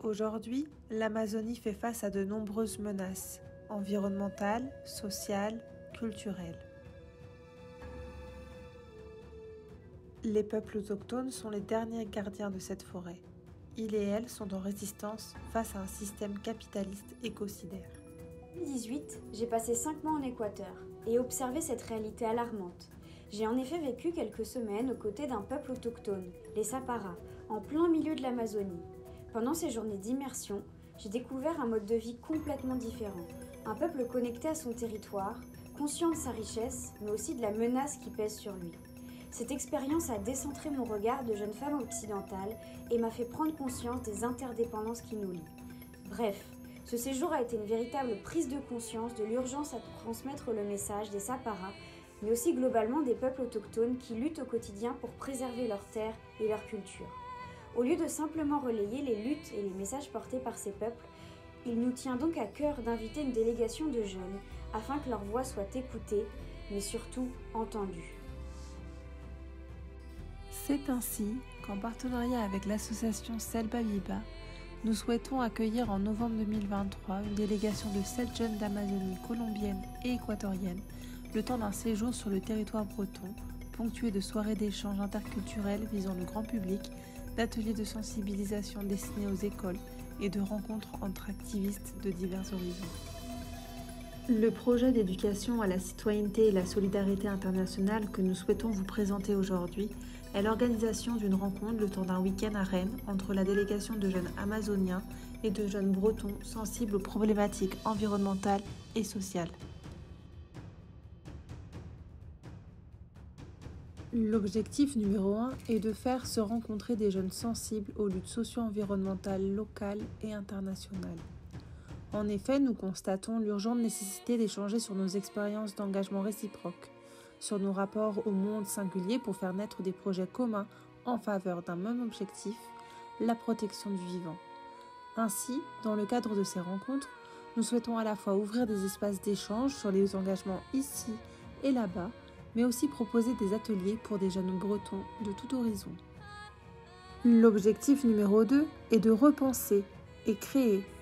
Aujourd'hui, l'Amazonie fait face à de nombreuses menaces environnementales, sociales, culturelles. Les peuples autochtones sont les derniers gardiens de cette forêt. Ils et elles sont en résistance face à un système capitaliste écocidaire. En 2018, j'ai passé 5 mois en Équateur et observé cette réalité alarmante. J'ai en effet vécu quelques semaines aux côtés d'un peuple autochtone, les Sapara, en plein milieu de l'Amazonie. Pendant ces journées d'immersion, j'ai découvert un mode de vie complètement différent. Un peuple connecté à son territoire, conscient de sa richesse, mais aussi de la menace qui pèse sur lui. Cette expérience a décentré mon regard de jeune femme occidentale et m'a fait prendre conscience des interdépendances qui nous lient. Bref, ce séjour a été une véritable prise de conscience de l'urgence à transmettre le message des Sapara, mais aussi globalement des peuples autochtones qui luttent au quotidien pour préserver leurs terres et leur culture. Au lieu de simplement relayer les luttes et les messages portés par ces peuples, il nous tient donc à cœur d'inviter une délégation de jeunes afin que leur voix soit écoutée, mais surtout entendue. C'est ainsi qu'en partenariat avec l'association Selba Viva, nous souhaitons accueillir en novembre 2023 une délégation de 7 jeunes d'Amazonie colombienne et équatorienne, le temps d'un séjour sur le territoire breton, ponctué de soirées d'échanges interculturels visant le grand public, d'ateliers de sensibilisation destinés aux écoles et de rencontres entre activistes de divers horizons. Le projet d'éducation à la citoyenneté et la solidarité internationale que nous souhaitons vous présenter aujourd'hui est l'organisation d'une rencontre le temps d'un week-end à Rennes entre la délégation de jeunes amazoniens et de jeunes bretons sensibles aux problématiques environnementales et sociales. L'objectif numéro 1 est de faire se rencontrer des jeunes sensibles aux luttes socio-environnementales locales et internationales. En effet, nous constatons l'urgente nécessité d'échanger sur nos expériences d'engagement réciproque, sur nos rapports au monde singulier pour faire naître des projets communs en faveur d'un même objectif, la protection du vivant. Ainsi, dans le cadre de ces rencontres, nous souhaitons à la fois ouvrir des espaces d'échange sur les engagements ici et là-bas, mais aussi proposer des ateliers pour des jeunes bretons de tout horizon. L'objectif numéro 2 est de repenser et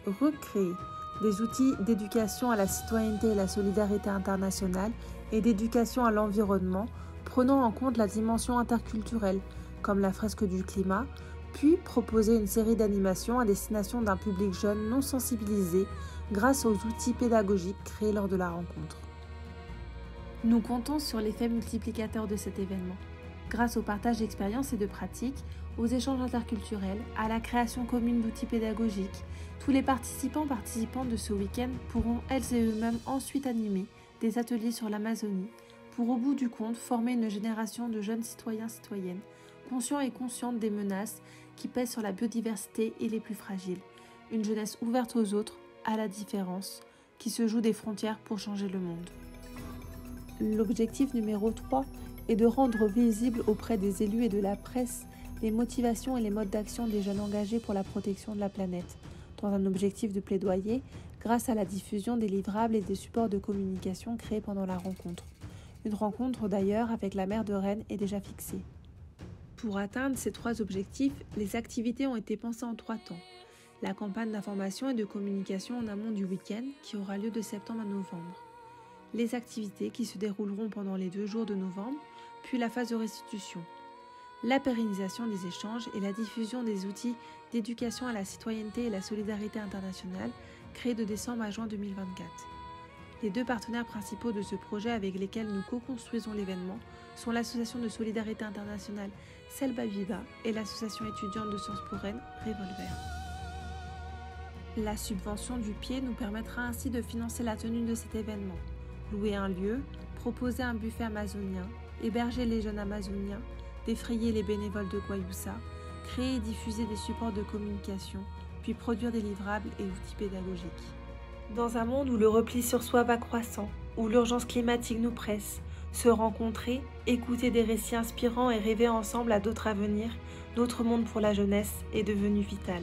recréer des outils d'éducation à la citoyenneté et la solidarité internationale et d'éducation à l'environnement, prenant en compte la dimension interculturelle, comme la fresque du climat, puis proposer une série d'animations à destination d'un public jeune non sensibilisé grâce aux outils pédagogiques créés lors de la rencontre. Nous comptons sur l'effet multiplicateur de cet événement, grâce au partage d'expériences et de pratiques, aux échanges interculturels, à la création commune d'outils pédagogiques. Tous les participants de ce week-end pourront elles et eux-mêmes ensuite animer des ateliers sur l'Amazonie pour au bout du compte former une génération de jeunes citoyens-citoyennes, conscients et conscientes des menaces qui pèsent sur la biodiversité et les plus fragiles. Une jeunesse ouverte aux autres, à la différence, qui se joue des frontières pour changer le monde. L'objectif numéro 3 est de rendre visible auprès des élus et de la presse les motivations et les modes d'action des jeunes engagés pour la protection de la planète, dans un objectif de plaidoyer grâce à la diffusion des livrables et des supports de communication créés pendant la rencontre. Une rencontre d'ailleurs avec la maire de Rennes est déjà fixée. Pour atteindre ces 3 objectifs, les activités ont été pensées en 3 temps. La campagne d'information et de communication en amont du week-end qui aura lieu de septembre à novembre. Les activités qui se dérouleront pendant les 2 jours de novembre, puis la phase de restitution. La pérennisation des échanges et la diffusion des outils d'éducation à la citoyenneté et la solidarité internationale créés de décembre à juin 2024. Les 2 partenaires principaux de ce projet avec lesquels nous co-construisons l'événement sont l'association de solidarité internationale Selba Viva et l'association étudiante de Sciences Po Rennes Revolver. La subvention du pied nous permettra ainsi de financer la tenue de cet événement. Louer un lieu, proposer un buffet amazonien, héberger les jeunes amazoniens, défrayer les bénévoles de Guayusa, créer et diffuser des supports de communication, puis produire des livrables et outils pédagogiques. Dans un monde où le repli sur soi va croissant, où l'urgence climatique nous presse, se rencontrer, écouter des récits inspirants et rêver ensemble à d'autres avenirs, notre monde pour la jeunesse est devenu vital.